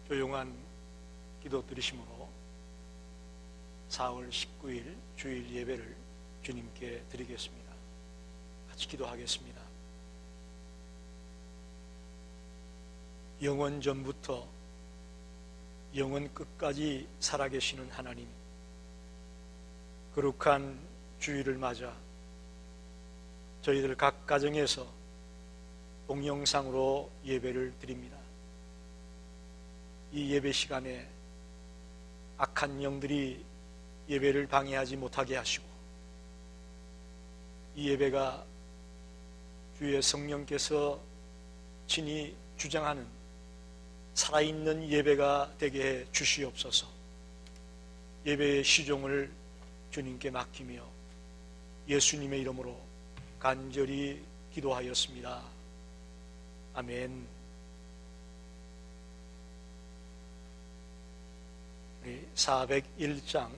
조용한 기도 드리심으로 4월 19일 주일 예배를 주님께 드리겠습니다. 같이 기도하겠습니다. 영원 전부터 영원 끝까지 살아계시는 하나님, 거룩한 주일을 맞아 저희들 각 가정에서 동영상으로 예배를 드립니다. 이 예배 시간에 악한 영들이 예배를 방해하지 못하게 하시고, 이 예배가 주의 성령께서 친히 주장하는 살아있는 예배가 되게 해 주시옵소서. 예배의 시종을 주님께 맡기며 예수님의 이름으로 간절히 기도하였습니다. 아멘. 우리 401장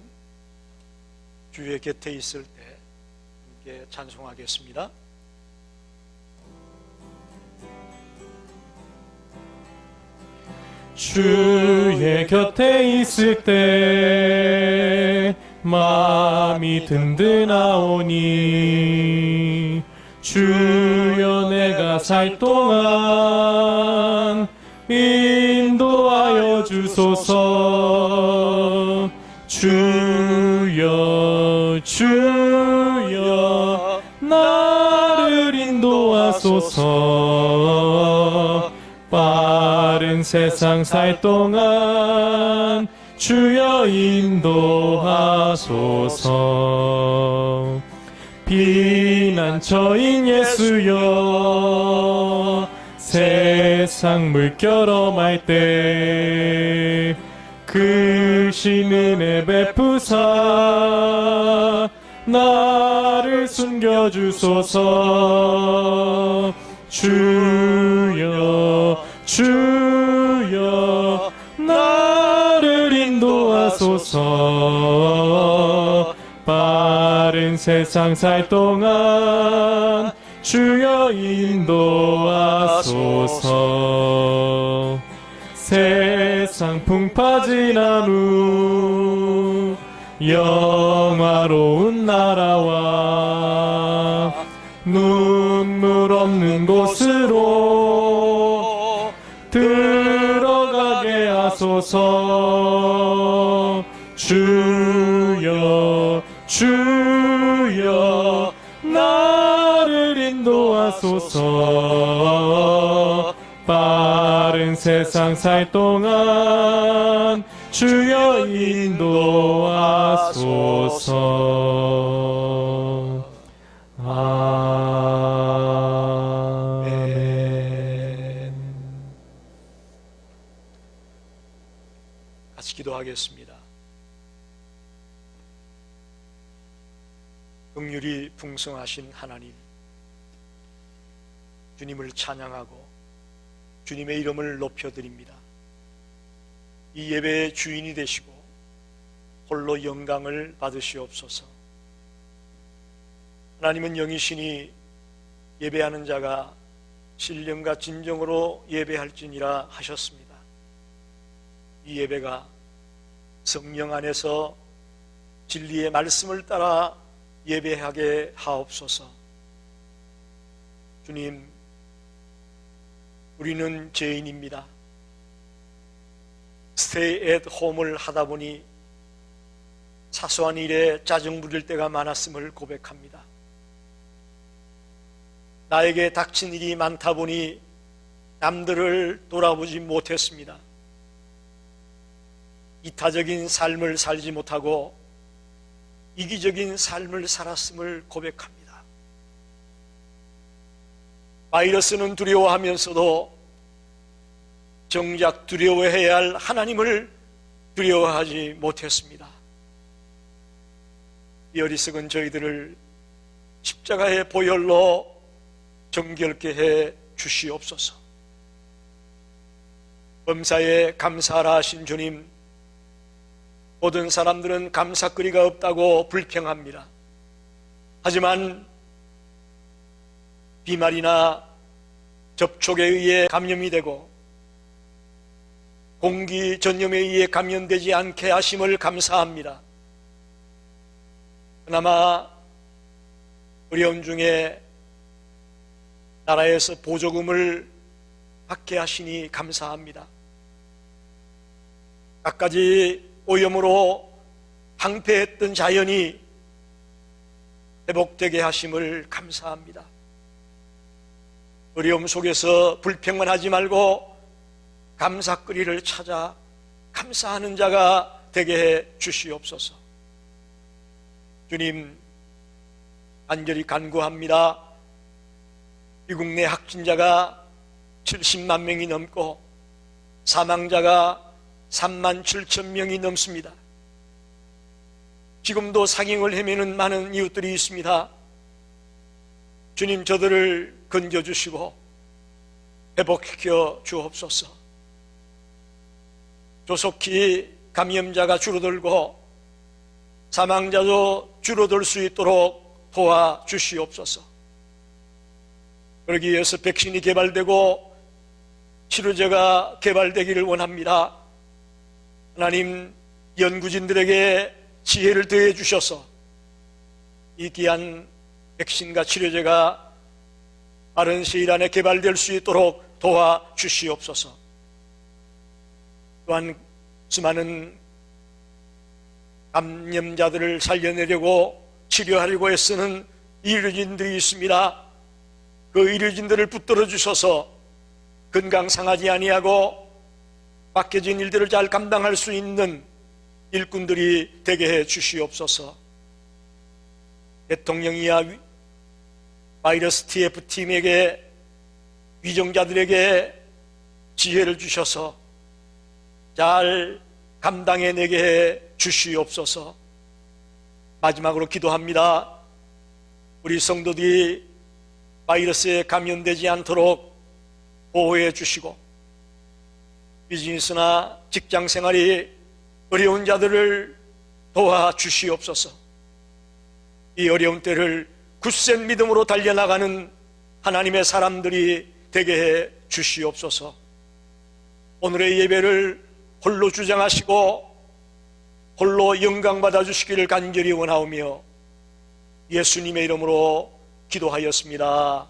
주의 곁에 있을 때 함께 찬송하겠습니다. 주의 곁에 있을 때 마음이 든든하오니, 주여 내가 살 동안 인도하여 주소서. 주여 주여 나를 인도하소서. 빠른 세상 살 동안 주여 인도하소서. 피난처인 예수여, 세상 물결엄할 때 크신 은혜 베푸사 나를 숨겨주소서. 주여 주여 나를 인도하소서. 빠른 세상 살 동안 주여 인도하소서. 세상 풍파 지난 후 영화로운 나라와 눈물 없는 곳으로 들어가게 하소서. 주여 주여 나를 인도하소서. 빠른 세상 살 동안 주여 인도하소서. 아멘. 같이 기도하겠습니다. 긍휼이 풍성하신 하나님, 주님을 찬양하고 주님의 이름을 높여드립니다. 이 예배의 주인이 되시고 홀로 영광을 받으시옵소서. 하나님은 영이시니 예배하는 자가 신령과 진정으로 예배할지니라 하셨습니다. 이 예배가 성령 안에서 진리의 말씀을 따라 예배하게 하옵소서. 주님, 우리는 죄인입니다. 스테이 앳 홈을 하다 보니 사소한 일에 짜증 부릴 때가 많았음을 고백합니다. 나에게 닥친 일이 많다 보니 남들을 돌아보지 못했습니다. 이타적인 삶을 살지 못하고 이기적인 삶을 살았음을 고백합니다. 바이러스는 두려워하면서도 정작 두려워해야 할 하나님을 두려워하지 못했습니다. 이 어리석은 저희들을 십자가의 보혈로 정결케 해 주시옵소서. 범사에 감사하라 하신 주님, 모든 사람들은 감사거리가 없다고 불평합니다. 하지만 비말이나 접촉에 의해 감염이 되고 공기 전염에 의해 감염되지 않게 하심을 감사합니다. 그나마 어려운 중에 나라에서 보조금을 받게 하시니 감사합니다. 갖가지 오염으로 황폐했던 자연이 회복되게 하심을 감사합니다. 어려움 속에서 불평만 하지 말고 감사거리를 찾아 감사하는 자가 되게 해 주시옵소서. 주님, 간절히 간구합니다. 미국 내 확진자가 70만 명이 넘고 사망자가 3만 7천 명이 넘습니다. 지금도 상행을 헤매는 많은 이웃들이 있습니다. 주님, 저들을 건져주시고 회복시켜 주옵소서. 조속히 감염자가 줄어들고 사망자도 줄어들 수 있도록 도와주시옵소서. 그러기 위해서 백신이 개발되고 치료제가 개발되기를 원합니다. 하나님, 연구진들에게 지혜를 더해 주셔서 이 귀한 백신과 치료제가 빠른 시일 안에 개발될 수 있도록 도와주시옵소서. 또한 수많은 감염자들을 살려내려고 치료하려고 애쓰는 의료진들이 있습니다. 그 의료진들을 붙들어 주셔서 건강 상하지 아니하고 맡겨진 일들을 잘 감당할 수 있는 일꾼들이 되게 해 주시옵소서. 대통령이야 바이러스 TF팀에게 위정자들에게 지혜를 주셔서 잘 감당해내게 해 주시옵소서. 마지막으로 기도합니다. 우리 성도들이 바이러스에 감염되지 않도록 보호해 주시고 비즈니스나 직장 생활이 어려운 자들을 도와주시옵소서. 이 어려운 때를 굳센 믿음으로 달려나가는 하나님의 사람들이 되게 해 주시옵소서. 오늘의 예배를 홀로 주장하시고 홀로 영광받아 주시기를 간절히 원하오며 예수님의 이름으로 기도하였습니다.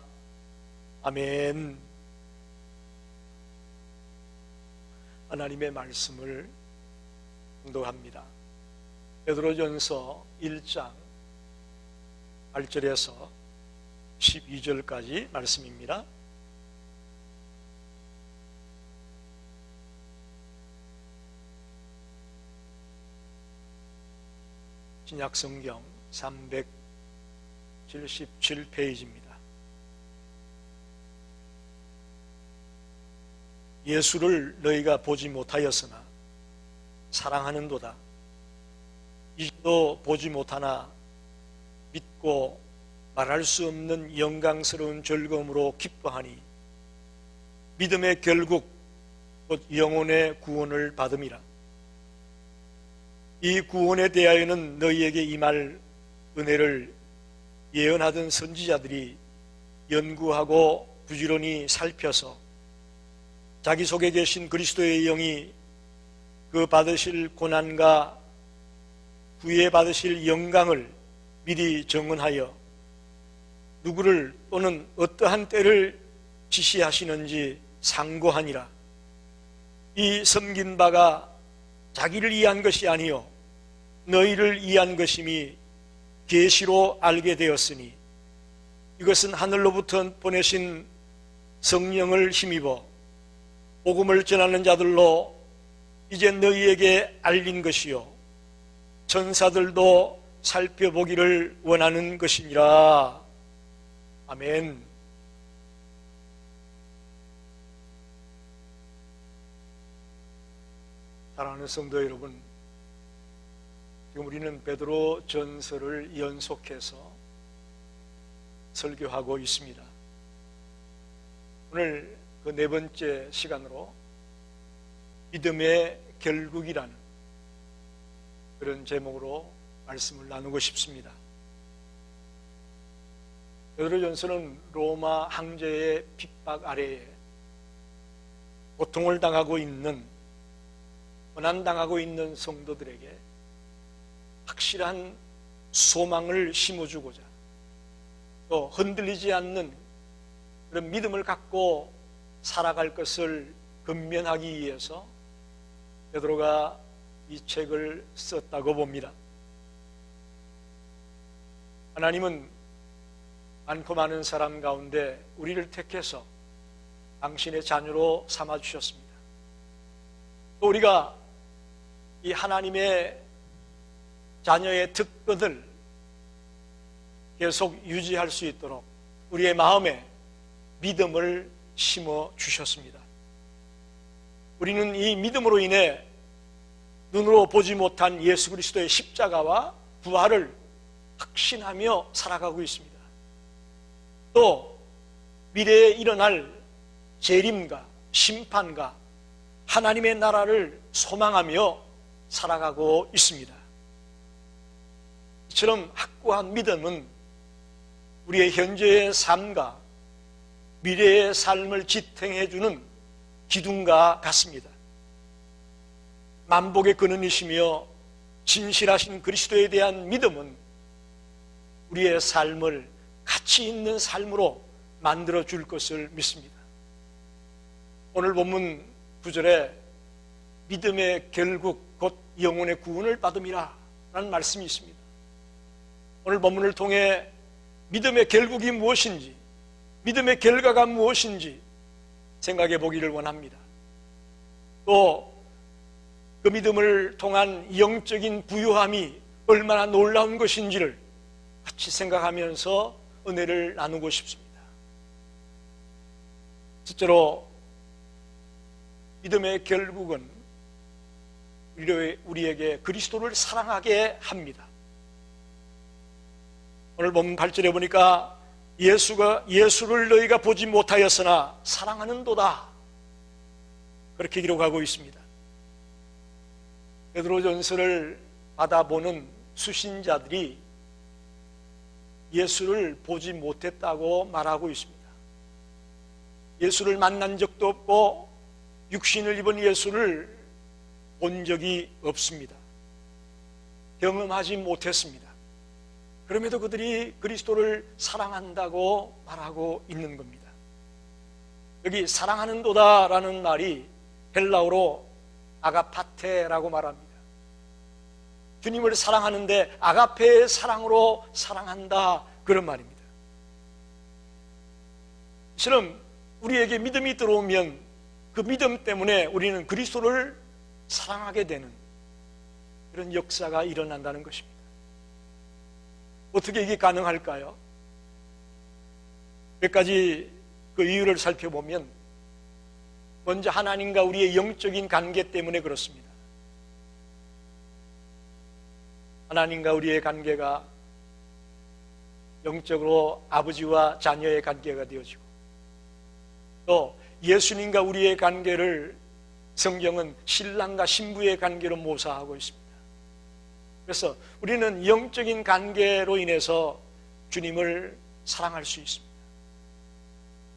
아멘. 하나님의 말씀을 공독합니다. 베드로전서 1장 8절에서 12절까지 말씀입니다. 신약성경 377페이지입니다. 예수를 너희가 보지 못하였으나 사랑하는도다. 이제도 보지 못하나 믿고 말할 수 없는 영광스러운 즐거움으로 기뻐하니 믿음의 결국 곧 영혼의 구원을 받음이라. 이 구원에 대하여는 너희에게 임할 은혜를 예언하던 선지자들이 연구하고 부지런히 살펴서 자기 속에 계신 그리스도의 영이 그 받으실 고난과 후에 받으실 영광을 미리 정언하여 누구를 또는 어떠한 때를 지시하시는지 상고하니라. 이 섬긴 바가 자기를 위한 것이 아니요 너희를 위한 것임이 계시로 알게 되었으니 이것은 하늘로부터 보내신 성령을 힘입어 복음을 전하는 자들로 이제 너희에게 알린 것이요 천사들도 살펴보기를 원하는 것이니라. 아멘. 사랑하는 성도 여러분, 지금 우리는 베드로 전서를 연속해서 설교하고 있습니다. 오늘 그 네 번째 시간으로 믿음의 결국이라는 그런 제목으로 말씀을 나누고 싶습니다. 베드로전서는 로마 황제의 핍박 아래에 고통을 당하고 있는 고난당하고 있는 성도들에게 확실한 소망을 심어주고자, 또 흔들리지 않는 그런 믿음을 갖고 살아갈 것을 근면하기 위해서 베드로가 이 책을 썼다고 봅니다. 하나님은 많고 많은 사람 가운데 우리를 택해서 당신의 자녀로 삼아주셨습니다. 또 우리가 이 하나님의 자녀의 특권을 계속 유지할 수 있도록 우리의 마음에 믿음을 심어 주셨습니다. 우리는 이 믿음으로 인해 눈으로 보지 못한 예수 그리스도의 십자가와 부활을 확신하며 살아가고 있습니다. 또 미래에 일어날 재림과 심판과 하나님의 나라를 소망하며 살아가고 있습니다. 이처럼 확고한 믿음은 우리의 현재의 삶과 미래의 삶을 지탱해주는 기둥과 같습니다. 만복의 근원이시며 진실하신 그리스도에 대한 믿음은 우리의 삶을 가치 있는 삶으로 만들어줄 것을 믿습니다. 오늘 본문 9절에 믿음의 결국 곧 영혼의 구원을 받음이라 라는 말씀이 있습니다. 오늘 본문을 통해 믿음의 결국이 무엇인지, 믿음의 결과가 무엇인지 생각해 보기를 원합니다. 또 그 믿음을 통한 영적인 부유함이 얼마나 놀라운 것인지를 같이 생각하면서 은혜를 나누고 싶습니다. 첫째로 믿음의 결국은 우리에게 그리스도를 사랑하게 합니다. 오늘 본문 8절에 보니까 예수를 너희가 보지 못하였으나 사랑하는도다, 그렇게 기록하고 있습니다. 베드로전서를 받아보는 수신자들이 예수를 보지 못했다고 말하고 있습니다. 예수를 만난 적도 없고 육신을 입은 예수를 본 적이 없습니다. 경험하지 못했습니다. 그럼에도 그들이 그리스도를 사랑한다고 말하고 있는 겁니다. 여기 사랑하는도다라는 말이 헬라어로 아가파테라고 말합니다. 주님을 사랑하는데 아가페의 사랑으로 사랑한다, 그런 말입니다. 이처럼 우리에게 믿음이 들어오면 그 믿음 때문에 우리는 그리스도를 사랑하게 되는 그런 역사가 일어난다는 것입니다. 어떻게 이게 가능할까요? 몇 가지 그 이유를 살펴보면 먼저 하나님과 우리의 영적인 관계 때문에 그렇습니다. 하나님과 우리의 관계가 영적으로 아버지와 자녀의 관계가 되어지고, 또 예수님과 우리의 관계를 성경은 신랑과 신부의 관계로 묘사하고 있습니다. 그래서 우리는 영적인 관계로 인해서 주님을 사랑할 수 있습니다.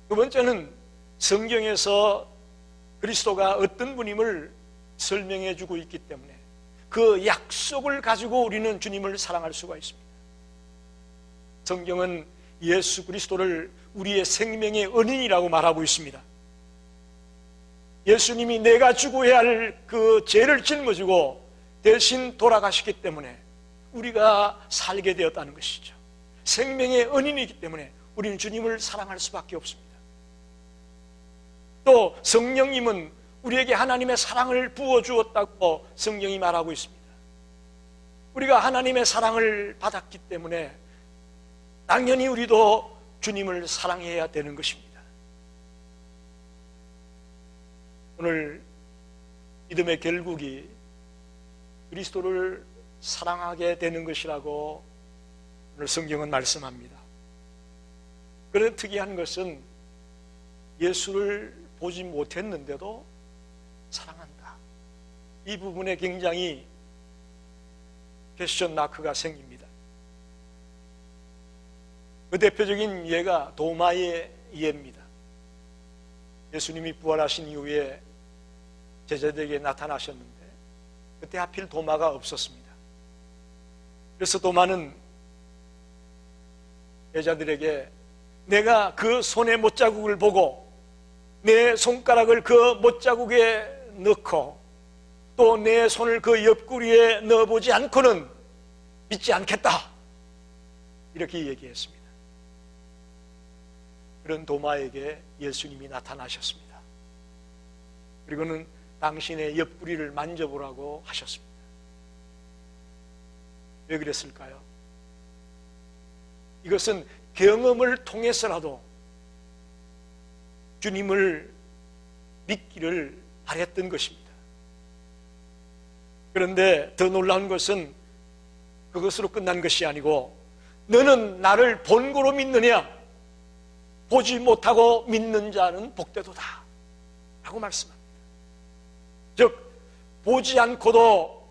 두 번째는 성경에서 그리스도가 어떤 분임을 설명해 주고 있기 때문에 그 약속을 가지고 우리는 주님을 사랑할 수가 있습니다. 성경은 예수 그리스도를 우리의 생명의 은인이라고 말하고 있습니다. 예수님이 내가 죽어야 할 그 죄를 짊어지고 대신 돌아가시기 때문에 우리가 살게 되었다는 것이죠. 생명의 은인이기 때문에 우리는 주님을 사랑할 수밖에 없습니다. 또 성령님은 우리에게 하나님의 사랑을 부어주었다고 성경이 말하고 있습니다. 우리가 하나님의 사랑을 받았기 때문에 당연히 우리도 주님을 사랑해야 되는 것입니다. 오늘 믿음의 결국이 그리스도를 사랑하게 되는 것이라고 오늘 성경은 말씀합니다. 그런데 특이한 것은 예수를 보지 못했는데도 사랑한다, 이 부분에 굉장히 퀘스천 마크가 생깁니다. 그 대표적인 예가 도마의 예입니다. 예수님이 부활하신 이후에 제자들에게 나타나셨는데 그때 하필 도마가 없었습니다. 그래서 도마는 여자들에게 내가 그 손의 못자국을 보고 내 손가락을 그 못자국에 넣고 또 내 손을 그 옆구리에 넣어보지 않고는 믿지 않겠다, 이렇게 얘기했습니다. 그런 도마에게 예수님이 나타나셨습니다. 그리고는 당신의 옆구리를 만져보라고 하셨습니다. 왜 그랬을까요? 이것은 경험을 통해서라도 주님을 믿기를 바랬던 것입니다. 그런데 더 놀라운 것은 그것으로 끝난 것이 아니고 너는 나를 본고로 믿느냐? 보지 못하고 믿는 자는 복되도다 라고 말씀합니다. 즉 보지 않고도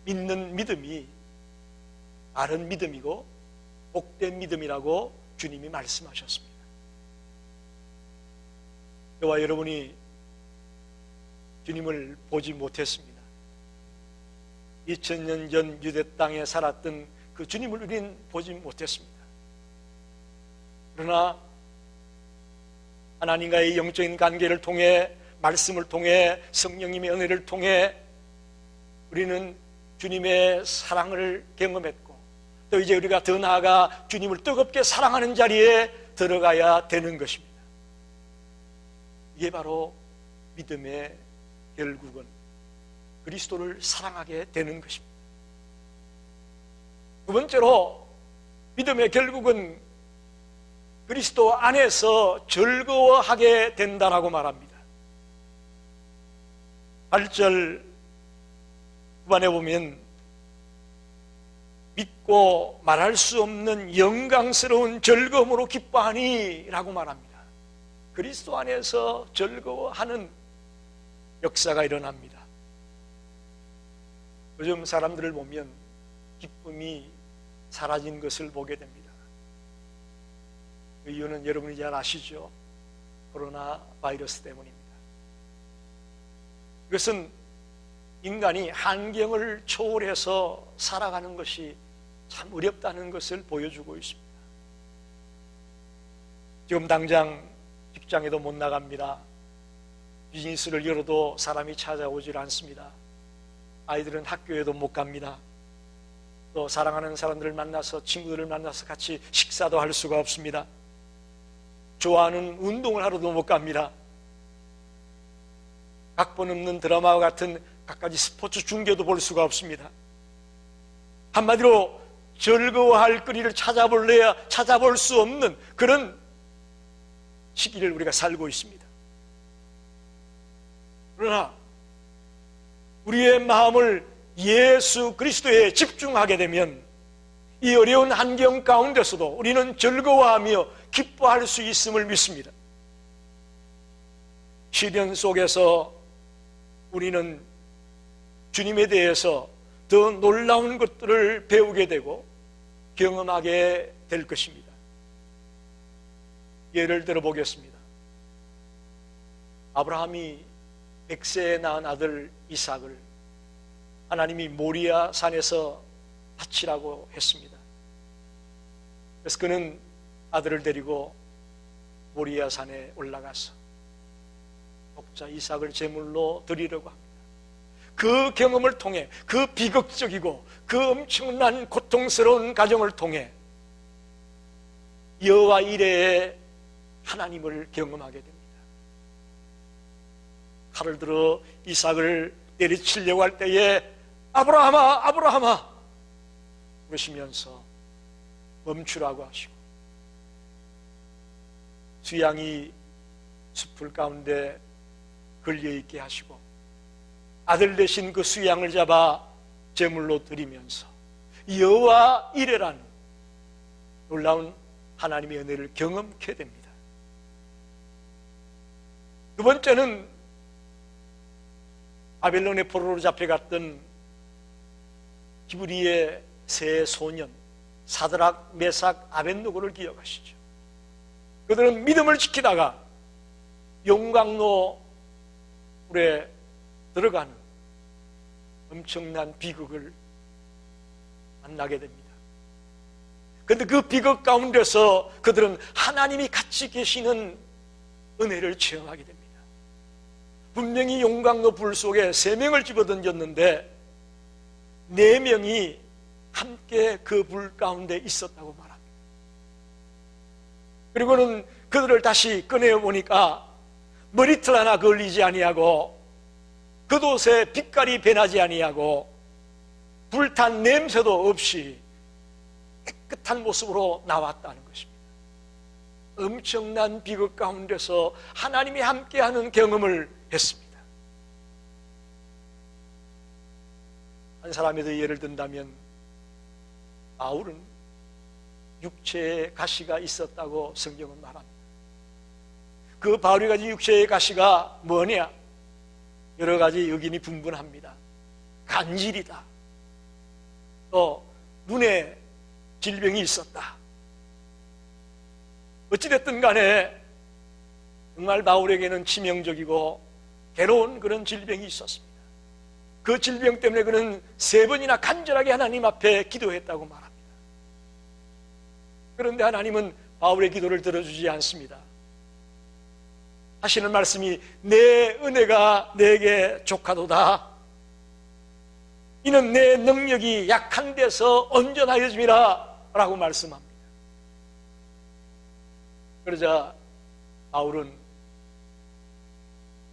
믿는 믿음이 바른 믿음이고 복된 믿음이라고 주님이 말씀하셨습니다. 저와 여러분이 주님을 보지 못했습니다. 2000년 전 유대 땅에 살았던 그 주님을 우리는 보지 못했습니다. 그러나 하나님과의 영적인 관계를 통해, 말씀을 통해, 성령님의 은혜를 통해 우리는 주님의 사랑을 경험했고 또 이제 우리가 더 나아가 주님을 뜨겁게 사랑하는 자리에 들어가야 되는 것입니다. 이게 바로 믿음의 결국은 그리스도를 사랑하게 되는 것입니다. 두 번째로 믿음의 결국은 그리스도 안에서 즐거워하게 된다라고 말합니다. 8절 후반에 보면 믿고 말할 수 없는 영광스러운 즐거움으로 기뻐하니 라고 말합니다. 그리스도 안에서 즐거워하는 역사가 일어납니다. 요즘 사람들을 보면 기쁨이 사라진 것을 보게 됩니다. 그 이유는 여러분이 잘 아시죠? 코로나 바이러스 때문입니다. 이것은 인간이 환경을 초월해서 살아가는 것이 참 어렵다는 것을 보여주고 있습니다. 지금 당장 직장에도 못 나갑니다. 비즈니스를 열어도 사람이 찾아오질 않습니다. 아이들은 학교에도 못 갑니다. 또 사랑하는 사람들을 만나서, 친구들을 만나서 같이 식사도 할 수가 없습니다. 좋아하는 운동을 하러도 못 갑니다. 각본 없는 드라마와 같은 갖가지 스포츠 중계도 볼 수가 없습니다. 한마디로 즐거워할 거리를 찾아볼래야 찾아볼 수 없는 그런 시기를 우리가 살고 있습니다. 그러나 우리의 마음을 예수 그리스도에 집중하게 되면 이 어려운 환경 가운데서도 우리는 즐거워하며 기뻐할 수 있음을 믿습니다. 시련 속에서 우리는 주님에 대해서 더 놀라운 것들을 배우게 되고 경험하게 될 것입니다. 예를 들어 보겠습니다. 아브라함이 100세에 낳은 아들 이삭을 하나님이 모리아 산에서 바치라고 했습니다. 그래서 그는 아들을 데리고 모리아 산에 올라가서 독자 이삭을 제물로 드리려고 합니다. 그 경험을 통해, 그 비극적이고 그 엄청난 고통스러운 과정을 통해 여호와 이레의 하나님을 경험하게 됩니다. 칼을 들어 이삭을 때리치려고 할 때에 아브라함아, 아브라함아 그러시면서 멈추라고 하시고, 수양이 숲을 가운데 걸려있게 하시고 아들 대신 그 수양을 잡아 제물로 드리면서 여호와 이레라는 놀라운 하나님의 은혜를 경험케 됩니다. 두 번째는 바벨론의 포로로 잡혀갔던 히브리의 세 소년 사드락, 메삭, 아벳느고를 기억하시죠. 그들은 믿음을 지키다가 용광로 불에 들어가는 엄청난 비극을 만나게 됩니다. 그런데 그 비극 가운데서 그들은 하나님이 같이 계시는 은혜를 체험하게 됩니다. 분명히 용광로 불 속에 3명을 집어던졌는데 4명이 함께 그 불 가운데 있었다고 말합니다. 그리고는 그들을 다시 꺼내어 보니까 머리털 하나 걸리지 아니하고 겉옷에 빛깔이 변하지 아니하고 불탄 냄새도 없이 깨끗한 모습으로 나왔다는 것입니다. 엄청난 비극 가운데서 하나님이 함께하는 경험을 했습니다. 한 사람에 더 예를 든다면 바울은 육체에 가시가 있었다고 성경은 말합니다. 그 바울이 가진 육체의 가시가 뭐냐? 여러 가지 의견이 분분합니다. 간질이다. 또 눈에 질병이 있었다. 어찌됐든 간에 정말 바울에게는 치명적이고 괴로운 그런 질병이 있었습니다. 그 질병 때문에 그는 3번이나 간절하게 하나님 앞에 기도했다고 말합니다. 그런데 하나님은 바울의 기도를 들어주지 않습니다. 하시는 말씀이 내 은혜가 내게 족하도다. 이는 내 능력이 약한 데서 온전하여짐이라 라고 말씀합니다. 그러자 바울은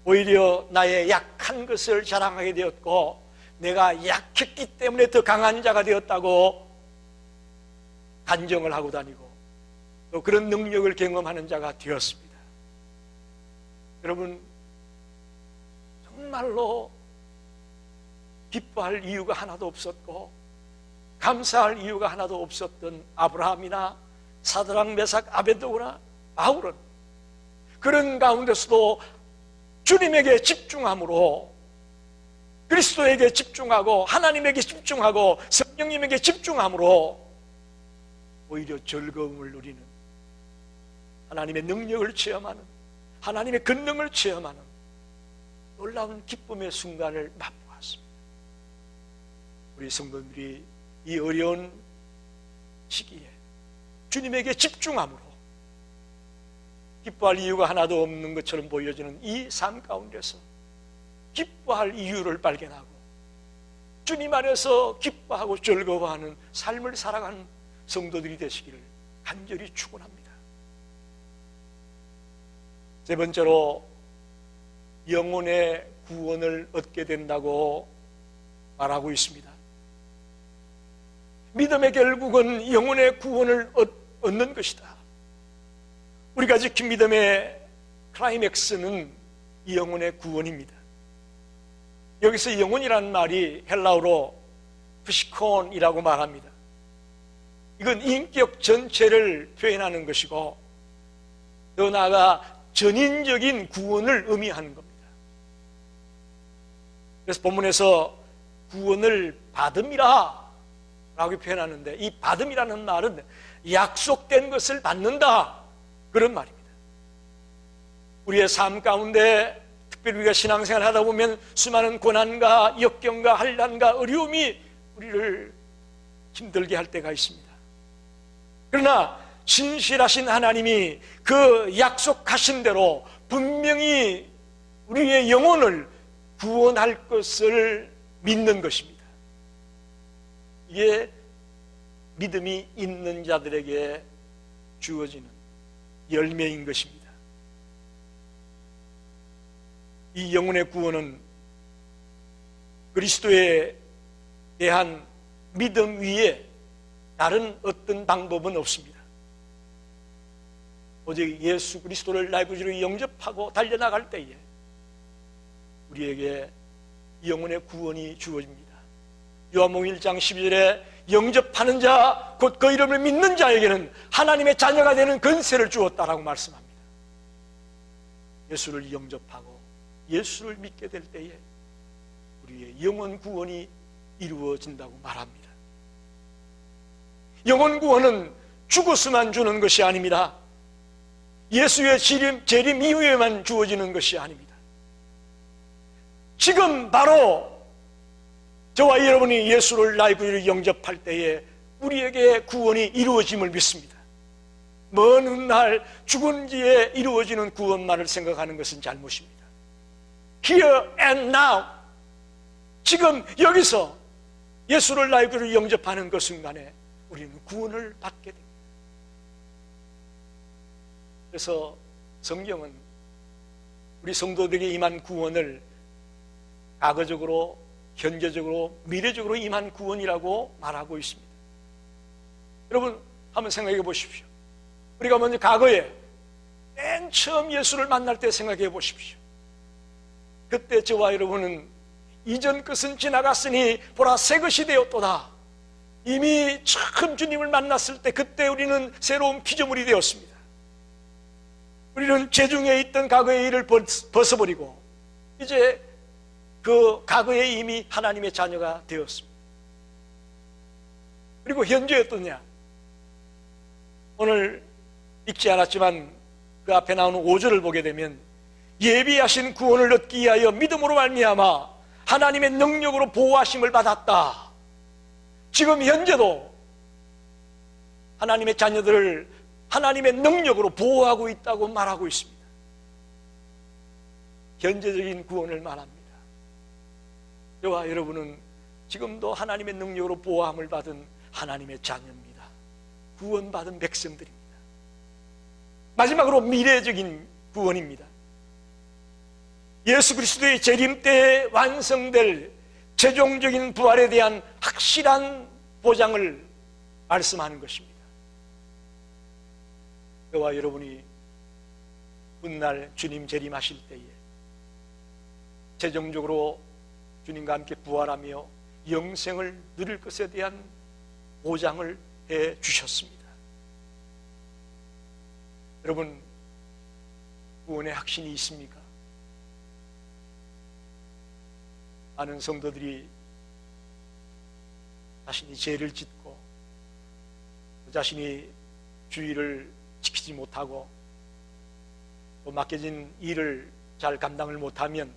오히려 나의 약한 것을 자랑하게 되었고 내가 약했기 때문에 더 강한 자가 되었다고 간정을 하고 다니고 또 그런 능력을 경험하는 자가 되었습니다. 여러분, 정말로 기뻐할 이유가 하나도 없었고 감사할 이유가 하나도 없었던 아브라함이나 사드락, 메삭, 아벳도고나 바울은 그런 가운데서도 주님에게 집중함으로 그리스도에게 집중하고 하나님에게 집중하고 성령님에게 집중함으로 오히려 즐거움을 누리는, 하나님의 능력을 체험하는, 하나님의 권능을 체험하는 놀라운 기쁨의 순간을 맛보았습니다. 우리 성도들이 이 어려운 시기에 주님에게 집중함으로 기뻐할 이유가 하나도 없는 것처럼 보여지는 이 삶 가운데서 기뻐할 이유를 발견하고 주님 안에서 기뻐하고 즐거워하는 삶을 살아가는 성도들이 되시기를 간절히 축원합니다. 세 번째로 영혼의 구원을 얻게 된다고 말하고 있습니다. 믿음의 결국은 영혼의 구원을 얻는 것이다. 우리가 지킨 믿음의 클라이맥스는 이 영혼의 구원입니다. 여기서 영혼이라는 말이 헬라어로 프시콘이라고 말합니다. 이건 인격 전체를 표현하는 것이고 더 나아가 전인적인 구원을 의미하는 겁니다. 그래서 본문에서 구원을 받음이라 라고 표현하는데 이 받음이라는 말은 약속된 것을 받는다, 그런 말입니다. 우리의 삶 가운데 특별히 우리가 신앙생활을 하다 보면 수많은 고난과 역경과 환난과 어려움이 우리를 힘들게 할 때가 있습니다. 그러나 신실하신 하나님이 그 약속하신 대로 분명히 우리의 영혼을 구원할 것을 믿는 것입니다. 이게 믿음이 있는 자들에게 주어지는 열매인 것입니다. 이 영혼의 구원은 그리스도에 대한 믿음 위에 다른 어떤 방법은 없습니다. 오직 예수 그리스도를 나의 구주로 영접하고 달려나갈 때에 우리에게 영혼의 구원이 주어집니다. 요한복음 1장 12절에 영접하는 자, 곧 그 이름을 믿는 자에게는 하나님의 자녀가 되는 권세를 주었다라고 말씀합니다. 예수를 영접하고 예수를 믿게 될 때에 우리의 영혼 구원이 이루어진다고 말합니다. 영혼 구원은 죽어서만 주는 것이 아닙니다. 예수의 재림 이후에만 주어지는 것이 아닙니다. 지금 바로 저와 여러분이 예수를 나의 구주로 영접할 때에 우리에게 구원이 이루어짐을 믿습니다. 먼 훗날 죽은 뒤에 이루어지는 구원만을 생각하는 것은 잘못입니다. Here and now, 지금 여기서 예수를 나의 구주로 영접하는 그 순간에 우리는 구원을 받게 됩니다. 그래서 성경은 우리 성도들에게 임한 구원을 과거적으로, 현재적으로, 미래적으로 임한 구원이라고 말하고 있습니다. 여러분 한번 생각해 보십시오. 우리가 먼저 과거에 맨 처음 예수를 만날 때 생각해 보십시오. 그때 저와 여러분은 이전 것은 지나갔으니 보라 새 것이 되었도다. 이미 처음 주님을 만났을 때 그때 우리는 새로운 피조물이 되었습니다. 우리는 죄중에 있던 과거의 일을 벗어버리고 이제 그 과거에 이미 하나님의 자녀가 되었습니다. 그리고 현재 어떠냐? 오늘 읽지 않았지만 그 앞에 나오는 5절을 보게 되면 예비하신 구원을 얻기 위하여 믿음으로 말미암아 하나님의 능력으로 보호하심을 받았다. 지금 현재도 하나님의 자녀들을 하나님의 능력으로 보호하고 있다고 말하고 있습니다. 현재적인 구원을 말합니다. 저와 여러분은 지금도 하나님의 능력으로 보호함을 받은 하나님의 자녀입니다. 구원받은 백성들입니다. 마지막으로 미래적인 구원입니다. 예수 그리스도의 재림 때에 완성될 최종적인 부활에 대한 확실한 보장을 말씀하는 것입니다. 저와 여러분이 훗날 주님 재림하실 때에 최종적으로 주님과 함께 부활하며 영생을 누릴 것에 대한 보장을 해 주셨습니다. 여러분, 구원의 확신이 있습니까? 많은 성도들이 자신이 죄를 짓고 자신이 주의를 지키지 못하고 또 맡겨진 일을 잘 감당을 못하면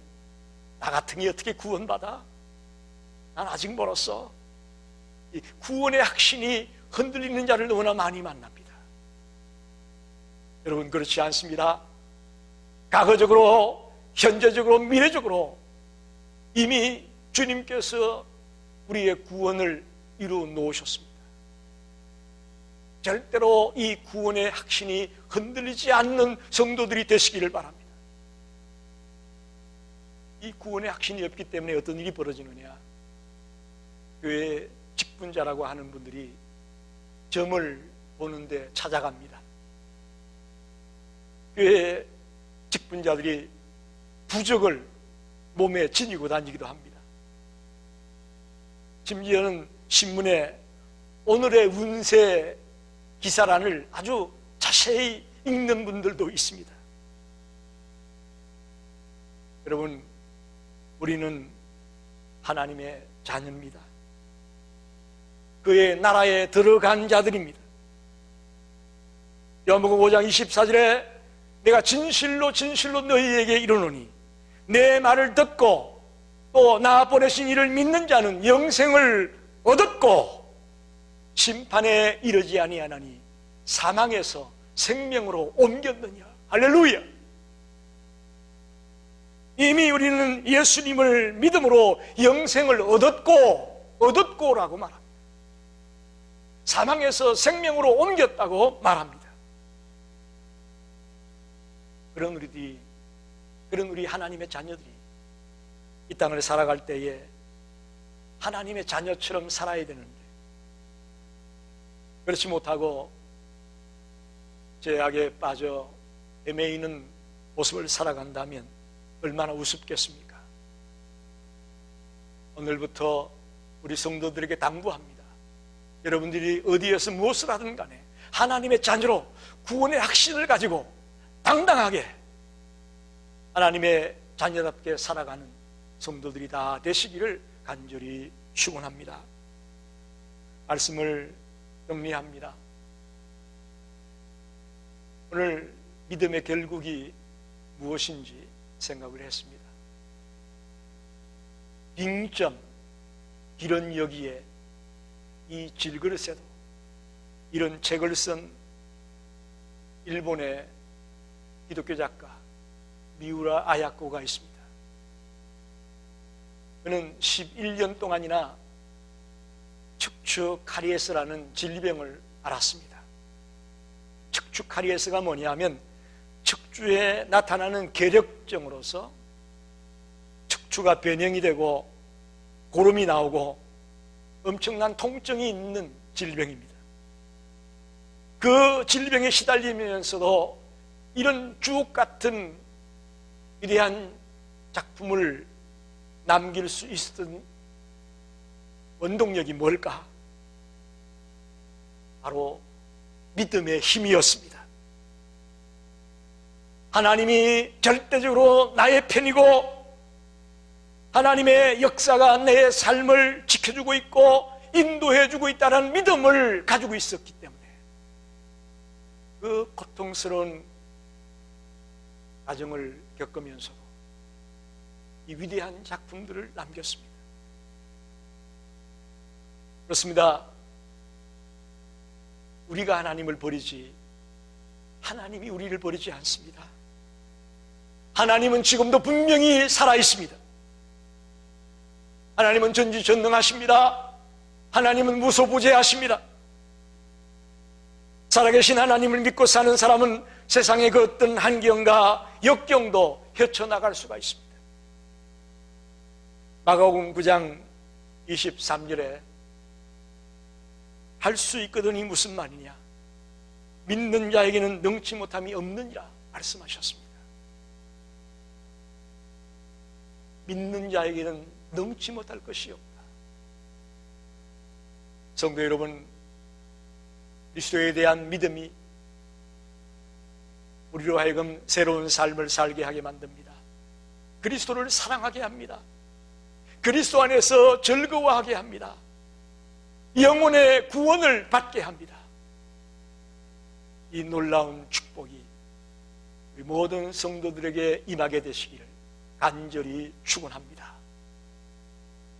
나 같은 게 어떻게 구원받아? 난 아직 멀었어. 이 구원의 확신이 흔들리는 자를 너무나 많이 만납니다. 여러분, 그렇지 않습니다. 과거적으로, 현재적으로, 미래적으로 이미 주님께서 우리의 구원을 이루어 놓으셨습니다. 절대로 이 구원의 확신이 흔들리지 않는 성도들이 되시기를 바랍니다. 이 구원의 확신이 없기 때문에 어떤 일이 벌어지느냐? 교회 직분자라고 하는 분들이 점을 보는데 찾아갑니다. 교회 직분자들이 부적을 몸에 지니고 다니기도 합니다. 심지어는 신문에 오늘의 운세 기사란을 아주 자세히 읽는 분들도 있습니다. 여러분, 우리는 하나님의 자녀입니다. 그의 나라에 들어간 자들입니다. 요한복음 5장 24절에 내가 진실로 진실로 너희에게 이르노니 내 말을 듣고 또 나 보내신 이를 믿는 자는 영생을 얻었고 심판에 이르지 아니하나니 사망에서 생명으로 옮겼느냐. 할렐루야. 이미 우리는 예수님을 믿음으로 영생을 얻었고라고 말합니다. 사망에서 생명으로 옮겼다고 말합니다. 그런 우리 하나님의 자녀들이 이 땅을 살아갈 때에 하나님의 자녀처럼 살아야 되는데 그렇지 못하고 죄악에 빠져 헤매이는 모습을 살아간다면 얼마나 우습겠습니까? 오늘부터 우리 성도들에게 당부합니다. 여러분들이 어디에서 무엇을 하든 간에 하나님의 자녀로 구원의 확신을 가지고 당당하게 하나님의 자녀답게 살아가는 성도들이 다 되시기를 간절히 축원합니다. 말씀을 정리합니다. 오늘 믿음의 결국이 무엇인지 생각을 했습니다. 빙점, 길은 여기에 이 질그릇에도 이런 책을 쓴 일본의 기독교 작가 미우라 아야코가 있습니다. 그는 11년 동안이나 척추 카리에스라는 질병을 앓았습니다. 척추 카리에스가 뭐냐면 척추에 나타나는 괴력증으로서 척추가 변형이 되고 고름이 나오고 엄청난 통증이 있는 질병입니다. 그 질병에 시달리면서도 이런 주옥 같은 위대한 작품을 남길 수 있었던 원동력이 뭘까? 바로 믿음의 힘이었습니다. 하나님이 절대적으로 나의 편이고 하나님의 역사가 내 삶을 지켜주고 있고 인도해주고 있다는 믿음을 가지고 있었기 때문에 그 고통스러운 과정을 겪으면서도 이 위대한 작품들을 남겼습니다. 그렇습니다. 우리가 하나님을 버리지 하나님이 우리를 버리지 않습니다. 하나님은 지금도 분명히 살아있습니다. 하나님은 전지전능하십니다. 하나님은 무소부재하십니다. 살아계신 하나님을 믿고 사는 사람은 세상의 그 어떤 환경과 역경도 헤쳐나갈 수가 있습니다. 마가복음 9장 23절에 할 수 있거든이 무슨 말이냐? 믿는 자에게는 능치 못함이 없느니라 말씀하셨습니다. 믿는 자에게는 능치 못할 것이 없다. 성도 여러분, 그리스도에 대한 믿음이 우리로 하여금 새로운 삶을 살게 하게 만듭니다. 그리스도를 사랑하게 합니다. 그리스도 안에서 즐거워하게 합니다. 영혼의 구원을 받게 합니다. 이 놀라운 축복이 우리 모든 성도들에게 임하게 되시기를 간절히 축원합니다.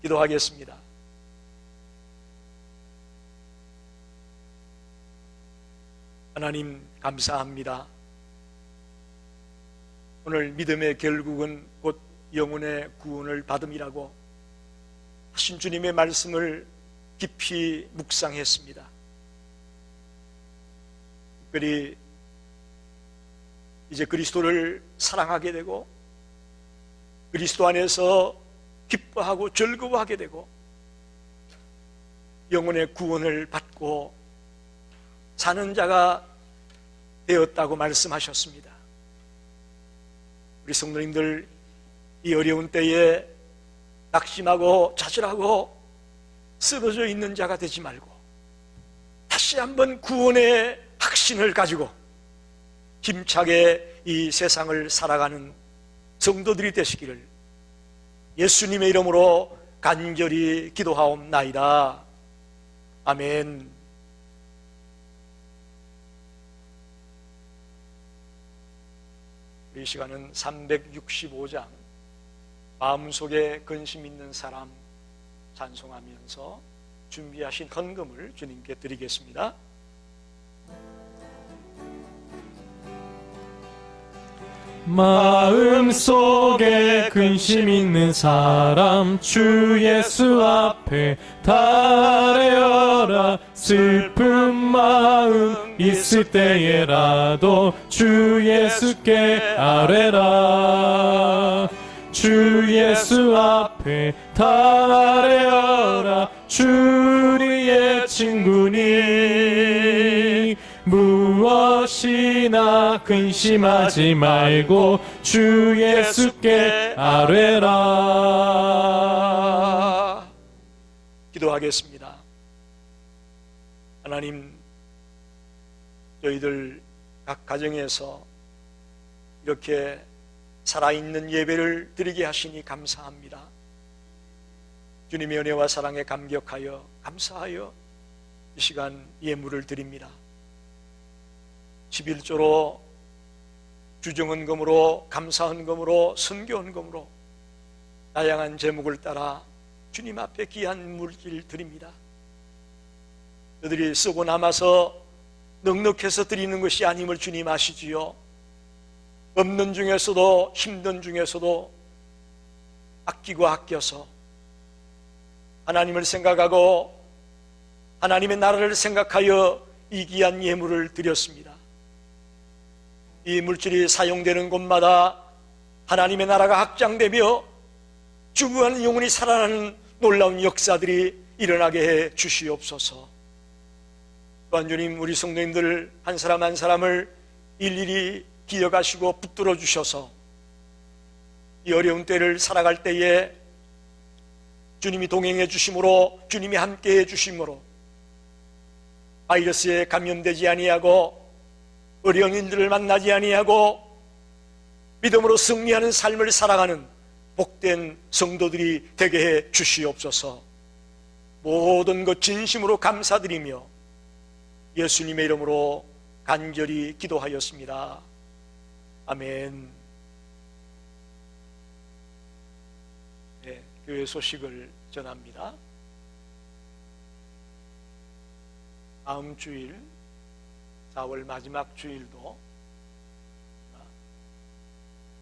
기도하겠습니다. 하나님 감사합니다. 오늘 믿음의 결국은 곧 영혼의 구원을 받음이라고 하신 주님의 말씀을 깊이 묵상했습니다. 특별히 이제 그리스도를 사랑하게 되고 그리스도 안에서 기뻐하고 즐거워하게 되고 영혼의 구원을 받고 사는 자가 되었다고 말씀하셨습니다. 우리 성도님들 이 어려운 때에 낙심하고 좌절하고 쓰러져 있는 자가 되지 말고 다시 한번 구원의 확신을 가지고 힘차게 이 세상을 살아가는 성도들이 되시기를 예수님의 이름으로 간절히 기도하옵나이다. 아멘. 이 시간은 365장 마음속에 근심 있는 사람 찬송하면서 준비하신 헌금을 주님께 드리겠습니다. 마음속에 근심 있는 사람 주 예수 앞에 달래어라. 슬픈 마음 있을 때에라도 주 예수께 아뢰라. 주 예수 앞에 달래어라. 주리의 친구니 무엇이나 근심하지 말고 주 예수께 아뢰라. 기도하겠습니다. 하나님, 저희들 각 가정에서 이렇게 살아있는 예배를 드리게 하시니 감사합니다. 주님의 은혜와 사랑에 감격하여 감사하여 이 시간 예물을 드립니다. 11조로 주정헌금으로 감사헌금으로 선교헌금으로 다양한 제목을 따라 주님 앞에 귀한 물질 드립니다. 너희들이 쓰고 남아서 넉넉해서 드리는 것이 아님을 주님 아시지요. 없는 중에서도 힘든 중에서도 아끼고 아껴서 하나님을 생각하고 하나님의 나라를 생각하여 이 귀한 예물을 드렸습니다. 이 물질이 사용되는 곳마다 하나님의 나라가 확장되며 죽어가는 영혼이 살아나는 놀라운 역사들이 일어나게 해 주시옵소서. 또한 주님, 우리 성도님들 한 사람 한 사람을 일일이 기억하시고 붙들어 주셔서 이 어려운 때를 살아갈 때에 주님이 동행해 주심으로, 주님이 함께해 주심으로 바이러스에 감염되지 아니하고 어려운 일들을 만나지 아니하고 믿음으로 승리하는 삶을 살아가는 복된 성도들이 되게 해 주시옵소서. 모든 것 진심으로 감사드리며 예수님의 이름으로 간절히 기도하였습니다. 아멘. 네, 교회 소식을 전합니다. 다음 주일 4월 마지막 주일도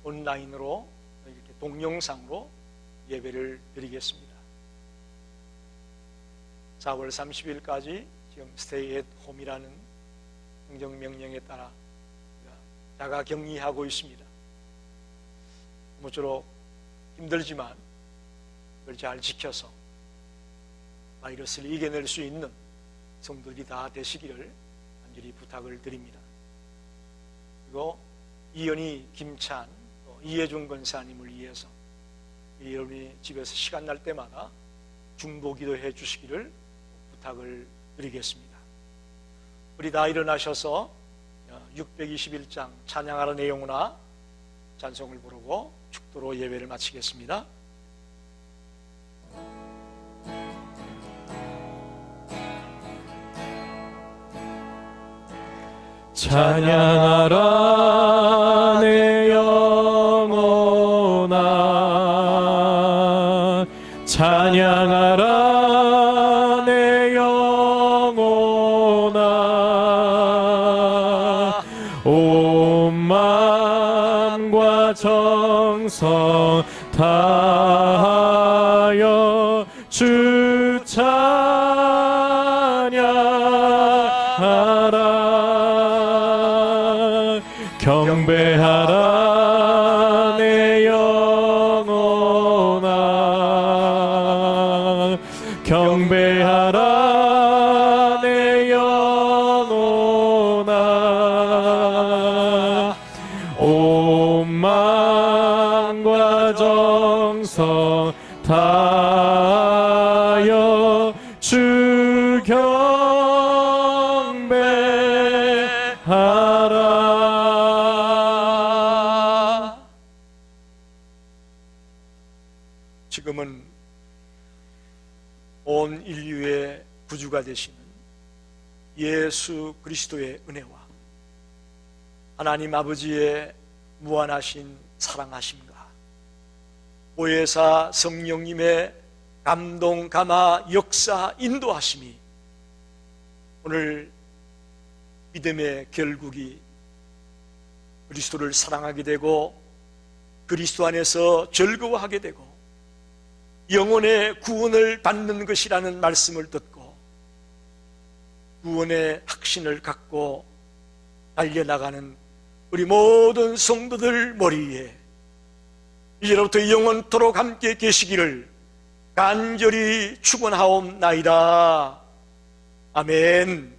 온라인으로 이렇게 동영상으로 예배를 드리겠습니다. 4월 30일까지 지금 스테이 앳 홈이라는 행정명령에 따라 자가 격리하고 있습니다. 모쪼록 힘들지만 그걸 잘 지켜서 바이러스를 이겨낼 수 있는 성도들이 다 되시기를 간절히 부탁을 드립니다. 그리고 이현희, 김찬, 또 이혜준 권사님을 위해서 여러분이 집에서 시간 날 때마다 중보기도해 주시기를 부탁을 드리겠습니다. 우리 다 일어나셔서 621장 찬양하는 내용으로 찬송을 부르고 축도로 예배를 마치겠습니다. 찬양하라 내 영혼아, 찬양하라 내 영혼아, 온 마음과 정성 다하여 주 찬양하라. 경배하라 내 영혼아, 경배하라 내 영혼아, 온 마음과 정성 다하여 주 경배하라. 지금은 온 인류의 구주가 되시는 예수 그리스도의 은혜와 하나님 아버지의 무한하신 사랑하심과 보혜사 성령님의 감동, 감화, 역사, 인도하심이 오늘 믿음의 결국이 그리스도를 사랑하게 되고 그리스도 안에서 즐거워하게 되고 영혼의 구원을 받는 것이라는 말씀을 듣고 구원의 확신을 갖고 달려나가는 우리 모든 성도들 머리에 이제로부터 영원토록 함께 계시기를 간절히 축원하옵나이다. 아멘.